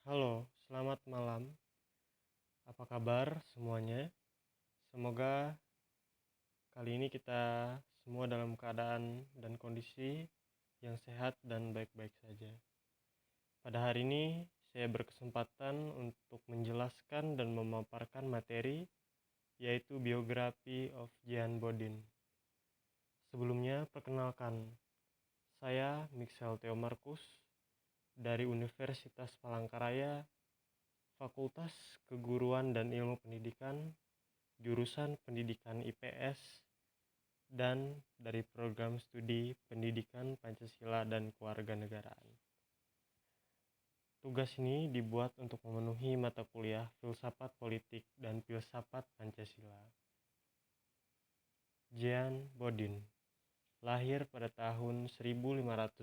Halo, selamat malam. Apa kabar semuanya? Semoga kali ini kita semua dalam keadaan dan kondisi yang sehat dan baik-baik saja. Pada hari ini, saya berkesempatan untuk menjelaskan dan memaparkan materi, yaitu biografi of Jean Bodin. Sebelumnya, perkenalkan, saya Mixel Theo Markus dari Universitas Palangkaraya, Fakultas Keguruan dan Ilmu Pendidikan, jurusan Pendidikan IPS, dan dari program studi Pendidikan Pancasila dan Kewarganegaraan. Tugas ini dibuat untuk memenuhi mata kuliah Filsafat Politik dan Filsafat Pancasila. Jean Bodin lahir pada tahun 1540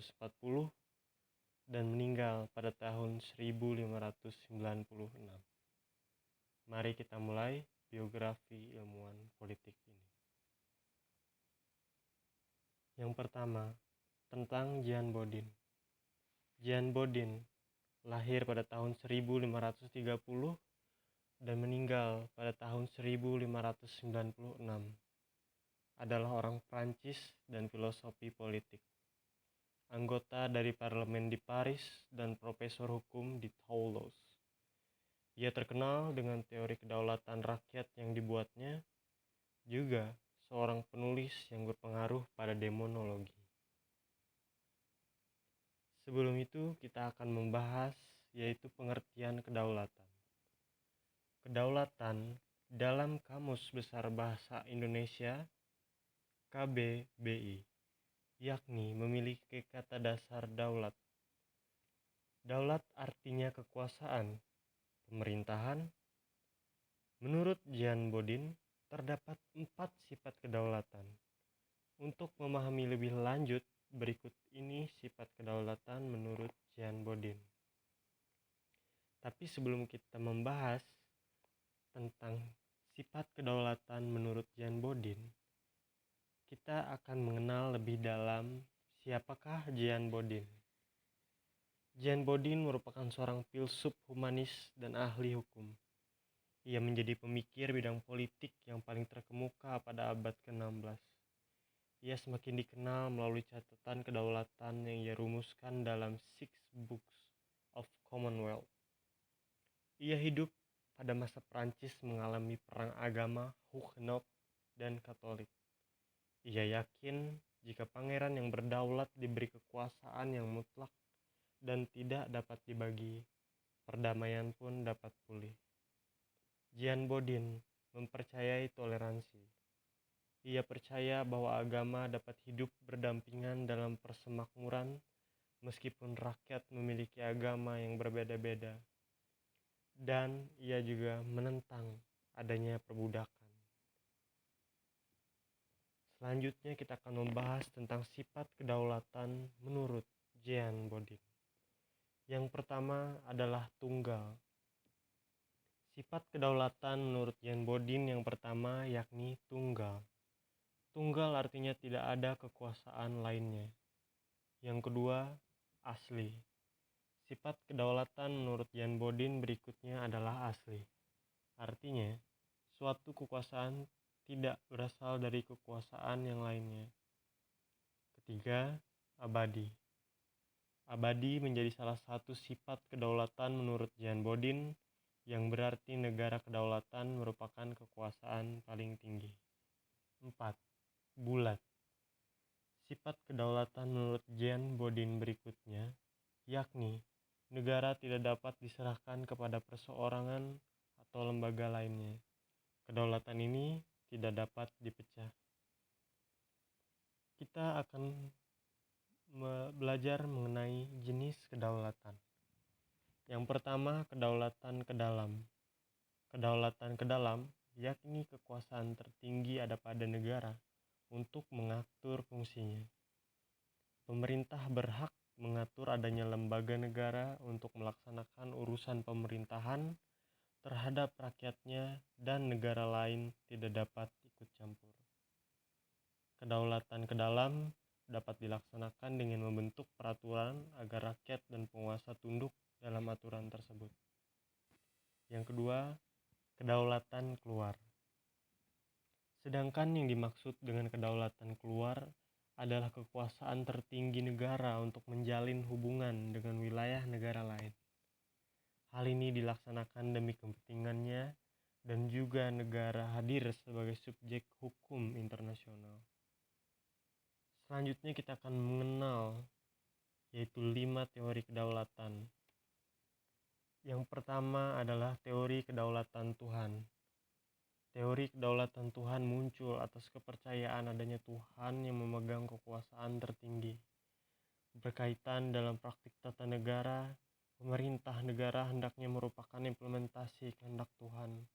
dan meninggal pada tahun 1596. Mari kita mulai biografi ilmuwan politik ini. Yang pertama, tentang Jean Bodin. Jean Bodin lahir pada tahun 1530 dan meninggal pada tahun 1596. Adalah orang Prancis dan filosofi politik. Anggota dari parlemen di Paris dan profesor hukum di Toulouse. Ia terkenal dengan teori kedaulatan rakyat yang dibuatnya, juga seorang penulis yang berpengaruh pada demonologi. Sebelum itu kita akan membahas yaitu pengertian kedaulatan. Kedaulatan dalam Kamus Besar Bahasa Indonesia KBBI, yakni memiliki kata dasar daulat. Daulat artinya kekuasaan, pemerintahan. Menurut Jean Bodin, terdapat 4 sifat kedaulatan. Untuk memahami lebih lanjut, berikut ini sifat kedaulatan menurut Jean Bodin. Tapi sebelum kita membahas tentang sifat kedaulatan menurut Jean Bodin, kita akan mengenal lebih dalam siapakah Jean Bodin. Jean Bodin merupakan seorang filsuf humanis dan ahli hukum. Ia menjadi pemikir bidang politik yang paling terkemuka pada abad ke-16. Ia semakin dikenal melalui catatan kedaulatan yang ia rumuskan dalam Six Books of Commonwealth. Ia hidup pada masa Prancis mengalami perang agama Huguenot dan Katolik. Ia yakin jika pangeran yang berdaulat diberi kekuasaan yang mutlak dan tidak dapat dibagi, perdamaian pun dapat pulih. Jean Bodin mempercayai toleransi. Ia percaya bahwa agama dapat hidup berdampingan dalam persemakmuran meskipun rakyat memiliki agama yang berbeda-beda. Dan ia juga menentang adanya perbudakan. Selanjutnya kita akan membahas tentang sifat kedaulatan menurut Jean Bodin. Yang pertama adalah tunggal. Sifat kedaulatan menurut Jean Bodin yang pertama yakni tunggal. Tunggal artinya tidak ada kekuasaan lainnya. Yang kedua, asli. Sifat kedaulatan menurut Jean Bodin berikutnya adalah asli. Artinya, suatu kekuasaan tidak berasal dari kekuasaan yang lainnya. Ketiga, abadi. Abadi menjadi salah satu sifat kedaulatan menurut Jean Bodin yang berarti negara kedaulatan merupakan kekuasaan paling tinggi. 4. Bulat. Sifat kedaulatan menurut Jean Bodin berikutnya, yakni negara tidak dapat diserahkan kepada perseorangan atau lembaga lainnya. Kedaulatan ini tidak dapat dipecah. Kita akan belajar mengenai jenis kedaulatan. Yang pertama, kedaulatan ke dalam. Kedaulatan ke dalam yakni kekuasaan tertinggi ada pada negara untuk mengatur fungsinya. Pemerintah berhak mengatur adanya lembaga negara untuk melaksanakan urusan pemerintahan terhadap rakyatnya dan negara lain tidak dapat ikut campur. Kedaulatan ke dalam dapat dilaksanakan dengan membentuk peraturan agar rakyat dan penguasa tunduk dalam aturan tersebut. Yang kedua, kedaulatan keluar. Sedangkan yang dimaksud dengan kedaulatan keluar adalah kekuasaan tertinggi negara untuk menjalin hubungan dengan wilayah negara lain. Hal ini dilaksanakan demi kepentingannya dan juga negara hadir sebagai subjek hukum internasional. Selanjutnya kita akan mengenal yaitu 5 teori kedaulatan. Yang pertama adalah teori kedaulatan Tuhan. Teori kedaulatan Tuhan muncul atas kepercayaan adanya Tuhan yang memegang kekuasaan tertinggi. Berkaitan dalam praktik tata negara, pemerintah negara hendaknya merupakan implementasi kehendak Tuhan.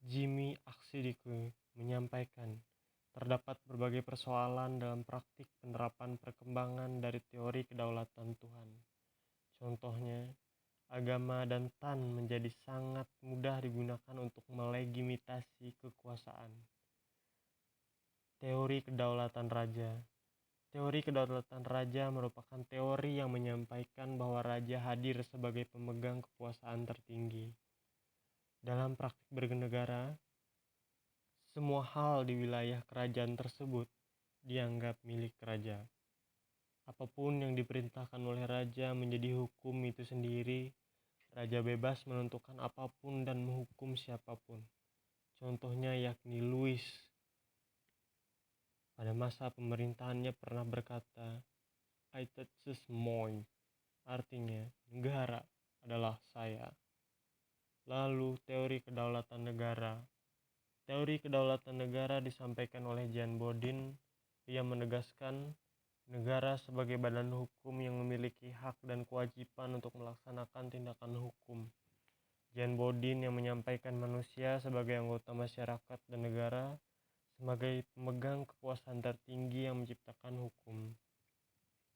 Jimmy Aksidike menyampaikan, terdapat berbagai persoalan dalam praktik penerapan perkembangan dari teori kedaulatan Tuhan. Contohnya, agama dan tan menjadi sangat mudah digunakan untuk melegitimasi kekuasaan. Teori kedaulatan raja. Teori kedaulatan raja merupakan teori yang menyampaikan bahwa raja hadir sebagai pemegang kekuasaan tertinggi. Dalam praktik bernegara, semua hal di wilayah kerajaan tersebut dianggap milik raja. Apapun yang diperintahkan oleh raja menjadi hukum itu sendiri. Raja bebas menentukan apapun dan menghukum siapapun. Contohnya yakni Louis. Pada masa pemerintahannya pernah berkata, I touches moi, artinya negara adalah saya. Lalu teori kedaulatan negara. Teori kedaulatan negara disampaikan oleh Jean Bodin. Ia menegaskan negara sebagai badan hukum yang memiliki hak dan kewajiban untuk melaksanakan tindakan hukum. Jean Bodin yang menyampaikan manusia sebagai anggota masyarakat dan negara sebagai pemegang kekuasaan tertinggi yang menciptakan hukum.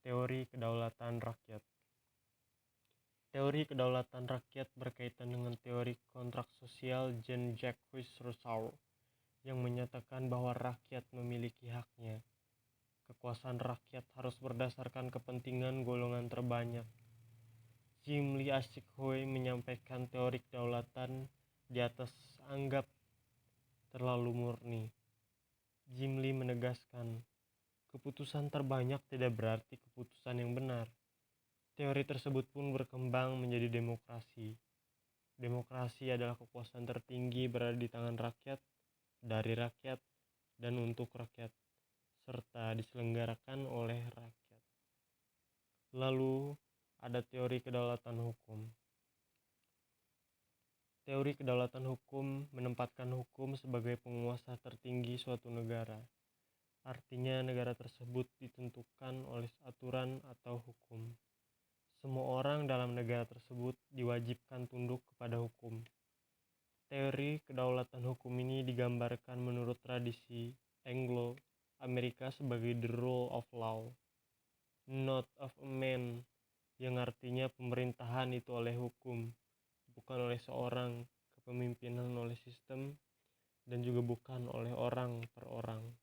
Teori kedaulatan rakyat. Teori kedaulatan rakyat berkaitan dengan teori kontrak sosial Jean-Jacques Rousseau yang menyatakan bahwa rakyat memiliki haknya. Kekuasaan rakyat harus berdasarkan kepentingan golongan terbanyak. Jim Lee Ashik-Hui menyampaikan teori kedaulatan di atas anggap terlalu murni. Jim Lee menegaskan, keputusan terbanyak tidak berarti keputusan yang benar. Teori tersebut pun berkembang menjadi demokrasi. Demokrasi adalah kekuasaan tertinggi berada di tangan rakyat, dari rakyat, dan untuk rakyat, serta diselenggarakan oleh rakyat. Lalu, ada teori kedaulatan hukum. Teori kedaulatan hukum menempatkan hukum sebagai penguasa tertinggi suatu negara. Artinya negara tersebut ditentukan oleh aturan atau hukum. Semua orang dalam negara tersebut diwajibkan tunduk kepada hukum. Teori kedaulatan hukum ini digambarkan menurut tradisi Anglo Amerika sebagai the rule of law, not of a man, yang artinya pemerintahan itu oleh hukum, bukan oleh seorang, kepemimpinan oleh sistem, dan juga bukan oleh orang per orang.